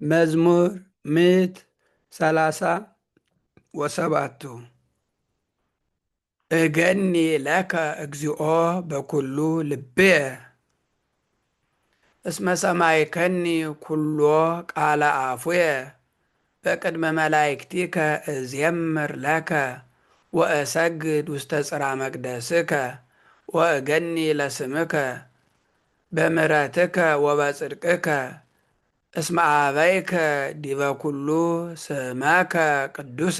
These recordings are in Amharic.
መዝሙር 137 እገኒ ለከ እግዚኦ በኩሉ ልብየ እስመ ሰማዕከኒ ኩሎ ቃለ አፉየ በቅድመ መላእክቲከ እዜምር ለከ ወእሰግድ ውስተ ጽርሐ መቅደስከ ወእገኒ ለስምከ በምሕረትከ ወበጽድቅከ እስመ አበይከ ዲበ ኩሉ ስመከ ቅዱሰ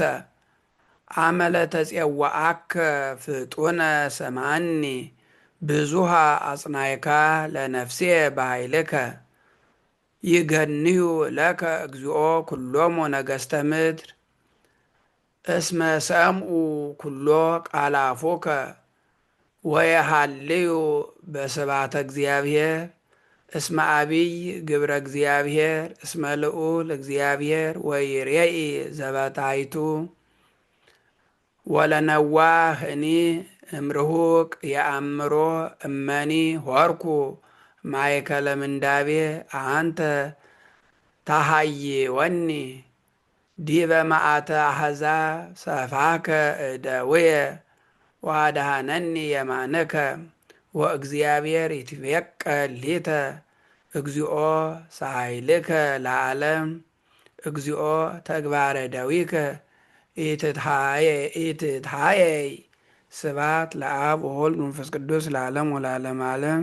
አመ ለተፄዋዐከ ፍጡነ ሰምዐኒ ብዙኃ አጽናዕካ ለነፍስየ በኃይልከ ይገንዩ ለከ እግዚኦ ኩሎሙ ነገሥተ ምድር እስመ ሰምዑ ኩሎ ቃለ አፉከ ወየሃልዩ በስብሐተ እግዚአብሔር እስመ አቢይ ግብረ እግዚአብሔር እስመ ልዑል እግዚአብሔር ወይሬኢ ዘበታሕቱ ወለነዋህኒ እምርሁቅ የአእምሮ እመኒ ሆርኩ ማእከለ ምንዳቤ አንተ ታሃይወኒ ዲበ መዓተ አሕዛብ ሰፋከ እደውየ ወአድኀነኒ የማንከ ወእግዚአብሔር ይትበቀል ሊተ እግዚኦ ሳህልከ ለዓለም እግዚኦ ተግባረ ደዊከ ኢትትሃየይ ስብሐት ለአብ ወወልድ ወመንፈስ ቅዱስ ለዓለም ወለዓለመ ዓለም።